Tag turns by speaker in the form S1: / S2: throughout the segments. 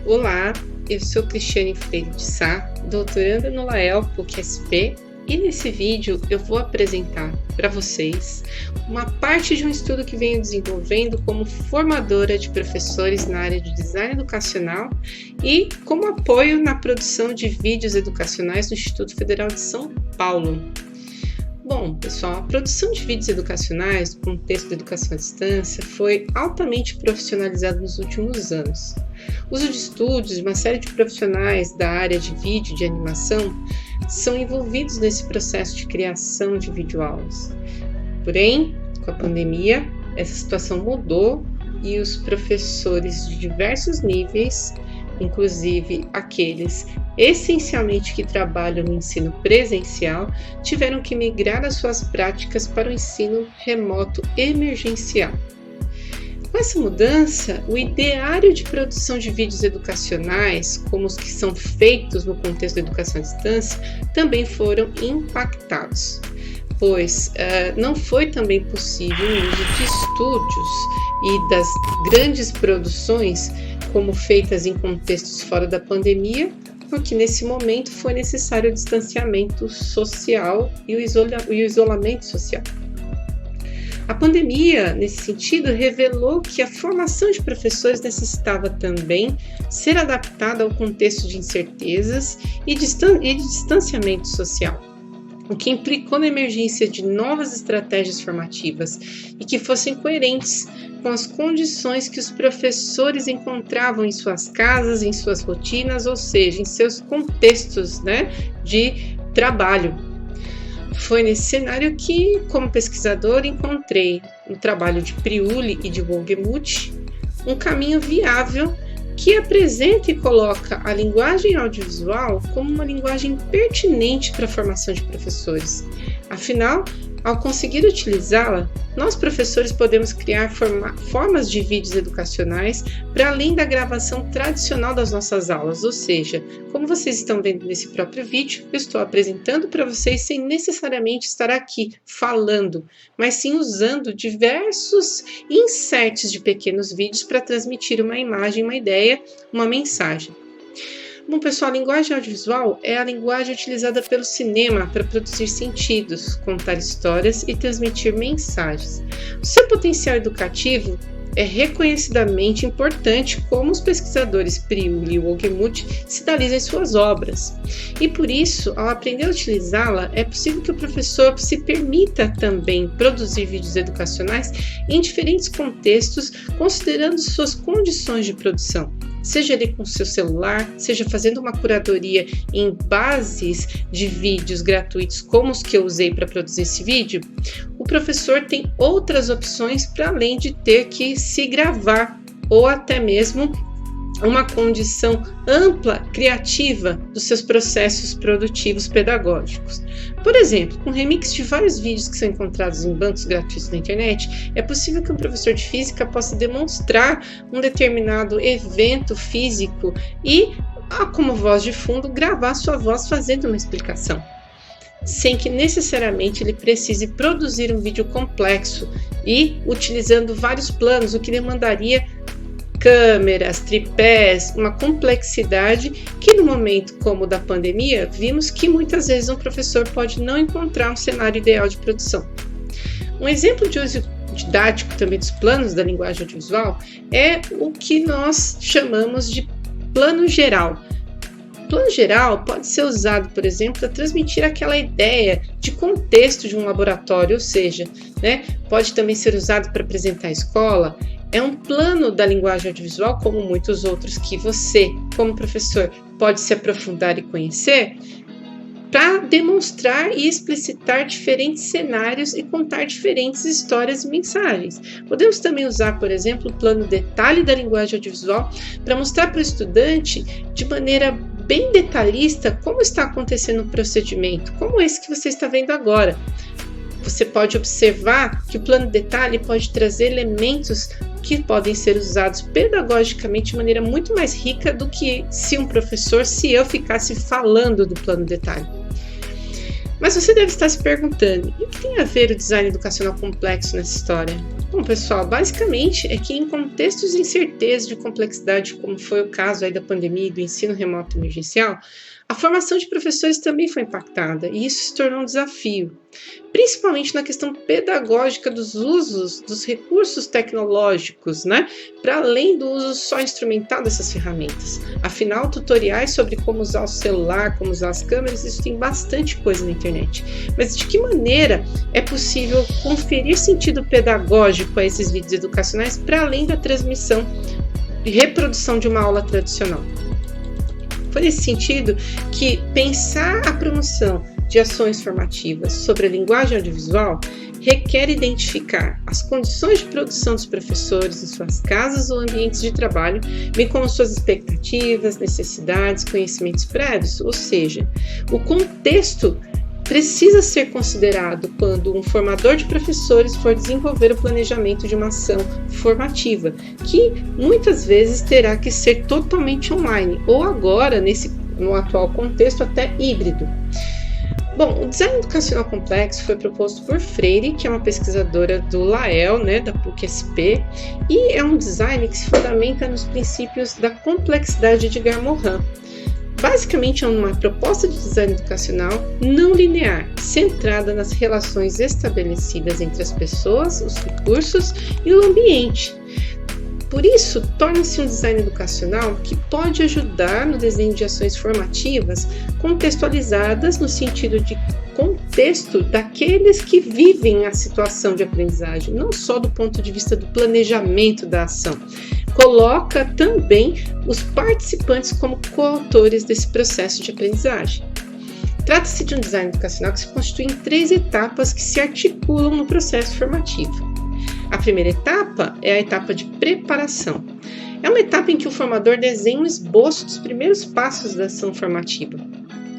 S1: Olá, eu sou Cristiane Freire de Sá, doutoranda no Lael PUC-SP, e nesse vídeo eu vou apresentar para vocês uma parte de um estudo que venho desenvolvendo como formadora de professores na área de design educacional e como apoio na produção de vídeos educacionais no Instituto Federal de São Paulo. Bom, pessoal, a produção de vídeos educacionais no contexto da educação à distância foi altamente profissionalizada nos últimos anos. O uso de estúdios de uma série de profissionais da área de vídeo e de animação são envolvidos nesse processo de criação de videoaulas. Porém, com a pandemia, essa situação mudou e os professores de diversos níveis, inclusive aqueles essencialmente que trabalham no ensino presencial, tiveram que migrar as suas práticas para o ensino remoto emergencial. Com essa mudança, o ideário de produção de vídeos educacionais, como os que são feitos no contexto da educação à distância, também foram impactados, pois não foi também possível o uso de estúdios e das grandes produções como feitas em contextos fora da pandemia, porque nesse momento foi necessário o distanciamento social e o isolamento social. A pandemia, nesse sentido, revelou que a formação de professores necessitava também ser adaptada ao contexto de incertezas e de distanciamento social, o que implicou na emergência de novas estratégias formativas e que fossem coerentes com as condições que os professores encontravam em suas casas, em suas rotinas, ou seja, em seus contextos, de trabalho. Foi nesse cenário que, como pesquisador, encontrei no trabalho de Priuli e de Wohlgemuth um caminho viável que apresenta e coloca a linguagem audiovisual como uma linguagem pertinente para a formação de professores. Afinal, ao conseguir utilizá-la, nós professores podemos criar formas de vídeos educacionais para além da gravação tradicional das nossas aulas, ou seja, como vocês estão vendo nesse próprio vídeo, eu estou apresentando para vocês sem necessariamente estar aqui falando, mas sim usando diversos inserts de pequenos vídeos para transmitir uma imagem, uma ideia, uma mensagem. Bom, pessoal, a linguagem audiovisual é a linguagem utilizada pelo cinema para produzir sentidos, contar histórias e transmitir mensagens. O seu potencial educativo é reconhecidamente importante, como os pesquisadores Priuli e Wohlgemuth sinalizam em suas obras. E por isso, ao aprender a utilizá-la, é possível que o professor se permita também produzir vídeos educacionais em diferentes contextos, considerando suas condições de produção. Seja ele com seu celular, seja fazendo uma curadoria em bases de vídeos gratuitos como os que eu usei para produzir esse vídeo, o professor tem outras opções para além de ter que se gravar ou até mesmo uma condição ampla, criativa dos seus processos produtivos pedagógicos. Por exemplo, com remix de vários vídeos que são encontrados em bancos gratuitos na internet, é possível que um professor de física possa demonstrar um determinado evento físico e, como voz de fundo, gravar sua voz fazendo uma explicação, sem que necessariamente ele precise produzir um vídeo complexo e utilizando vários planos, o que demandaria câmeras, tripés, uma complexidade que no momento como o da pandemia, vimos que muitas vezes um professor pode não encontrar um cenário ideal de produção. Um exemplo de uso didático também dos planos da linguagem audiovisual é o que nós chamamos de plano geral. O plano geral pode ser usado, por exemplo, para transmitir aquela ideia de contexto de um laboratório, ou seja, pode também ser usado para apresentar a escola. É um plano da linguagem audiovisual, como muitos outros que você, como professor, pode se aprofundar e conhecer, para demonstrar e explicitar diferentes cenários e contar diferentes histórias e mensagens. Podemos também usar, por exemplo, o plano detalhe da linguagem audiovisual para mostrar para o estudante de maneira bem detalhista como está acontecendo o procedimento, como esse que você está vendo agora. Você pode observar que o plano detalhe pode trazer elementos que podem ser usados pedagogicamente de maneira muito mais rica do que se eu ficasse falando do plano detalhe. Mas você deve estar se perguntando, e o que tem a ver o design educacional complexo nessa história? Bom, pessoal, basicamente é que em contextos de incerteza e de complexidade, como foi o caso aí da pandemia e do ensino remoto emergencial, a formação de professores também foi impactada e isso se tornou um desafio, principalmente na questão pedagógica dos usos dos recursos tecnológicos, né? Para além do uso só instrumental dessas ferramentas. Afinal, tutoriais sobre como usar o celular, como usar as câmeras, isso tem bastante coisa na internet. Mas de que maneira é possível conferir sentido pedagógico a esses vídeos educacionais para além da transmissão e reprodução de uma aula tradicional? Foi nesse sentido que pensar a promoção de ações formativas sobre a linguagem audiovisual requer identificar as condições de produção dos professores em suas casas ou ambientes de trabalho, bem como suas expectativas, necessidades, conhecimentos prévios, ou seja, o contexto precisa ser considerado quando um formador de professores for desenvolver o planejamento de uma ação formativa, que muitas vezes terá que ser totalmente online, ou agora, no atual contexto, até híbrido. Bom, o design educacional complexo foi proposto por Freire, que é uma pesquisadora do LAEL, da PUC-SP, e é um design que se fundamenta nos princípios da complexidade de Edgar Morin. Basicamente, é uma proposta de design educacional não linear, centrada nas relações estabelecidas entre as pessoas, os recursos e o ambiente. Por isso, torna-se um design educacional que pode ajudar no desenho de ações formativas contextualizadas no sentido de contexto daqueles que vivem a situação de aprendizagem, não só do ponto de vista do planejamento da ação. Coloca também os participantes como coautores desse processo de aprendizagem. Trata-se de um design educacional que se constitui em 3 etapas que se articulam no processo formativo. A primeira etapa é a etapa de preparação. É uma etapa em que o formador desenha um esboço dos primeiros passos da ação formativa.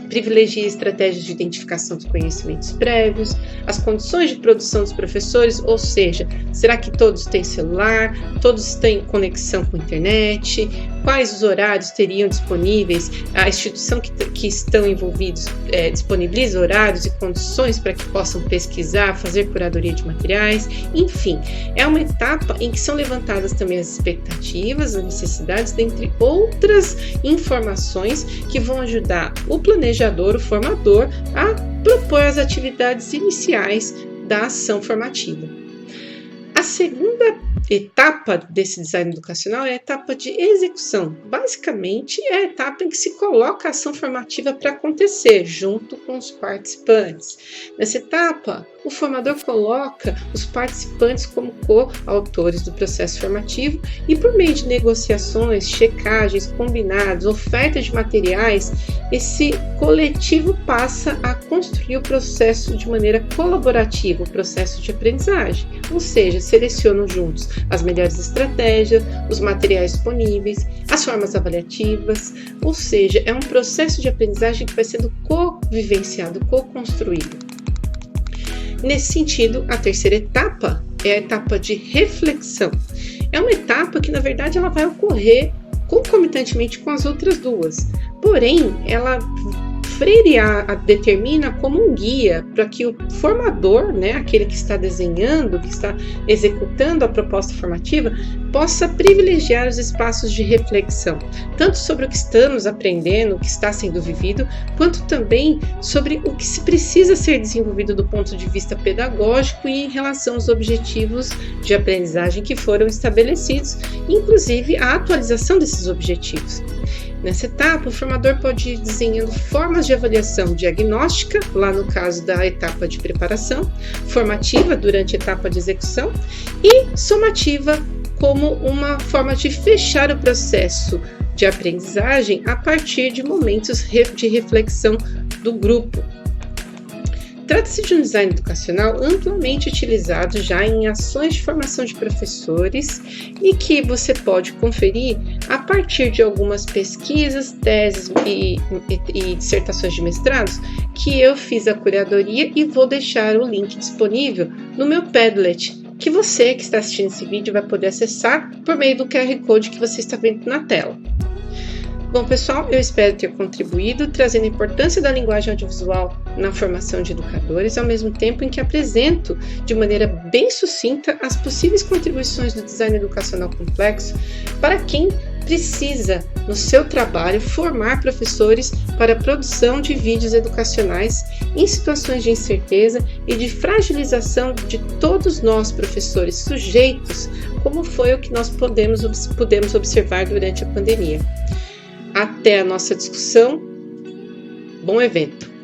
S1: Privilegia estratégias de identificação dos conhecimentos prévios, as condições de produção dos professores, ou seja, será que todos têm celular, todos têm conexão com a internet, quais os horários teriam disponíveis, a instituição que estão envolvidos disponibiliza horários e condições para que possam pesquisar, fazer curadoria de materiais, enfim, é uma etapa em que são levantadas também as expectativas, as necessidades, dentre outras informações que vão ajudar o planejamento, o formador, a propor as atividades iniciais da ação formativa. A segunda etapa desse design educacional é a etapa de execução. Basicamente, é a etapa em que se coloca a ação formativa para acontecer, junto com os participantes. Nessa etapa, o formador coloca os participantes como coautores do processo formativo e, por meio de negociações, checagens, combinados, ofertas de materiais, esse coletivo passa a construir o processo de maneira colaborativa, o processo de aprendizagem, ou seja, selecionam juntos as melhores estratégias, os materiais disponíveis, as formas avaliativas, ou seja, é um processo de aprendizagem que vai sendo co-vivenciado, co-construído. Nesse sentido, a terceira etapa é a etapa de reflexão. É uma etapa que, na verdade, ela vai ocorrer concomitantemente com as outras duas. Porém, ela Freire a determina como um guia para que o formador, aquele que está desenhando, que está executando a proposta formativa, possa privilegiar os espaços de reflexão, tanto sobre o que estamos aprendendo, o que está sendo vivido, quanto também sobre o que se precisa ser desenvolvido do ponto de vista pedagógico e em relação aos objetivos de aprendizagem que foram estabelecidos, inclusive a atualização desses objetivos. Nessa etapa, o formador pode ir desenhando formas de avaliação diagnóstica, lá no caso da etapa de preparação, formativa durante a etapa de execução e somativa como uma forma de fechar o processo de aprendizagem a partir de momentos de reflexão do grupo. Trata-se de um design educacional amplamente utilizado já em ações de formação de professores e que você pode conferir a partir de algumas pesquisas, teses e dissertações de mestrados que eu fiz a curadoria e vou deixar o link disponível no meu Padlet, que você que está assistindo esse vídeo vai poder acessar por meio do QR Code que você está vendo na tela. Bom, pessoal, eu espero ter contribuído, trazendo a importância da linguagem audiovisual na formação de educadores, ao mesmo tempo em que apresento de maneira bem sucinta as possíveis contribuições do design educacional complexo para quem precisa, no seu trabalho, formar professores para a produção de vídeos educacionais em situações de incerteza e de fragilização de todos nós, professores, sujeitos, como foi o que nós pudemos observar durante a pandemia. Até a nossa discussão. Bom evento!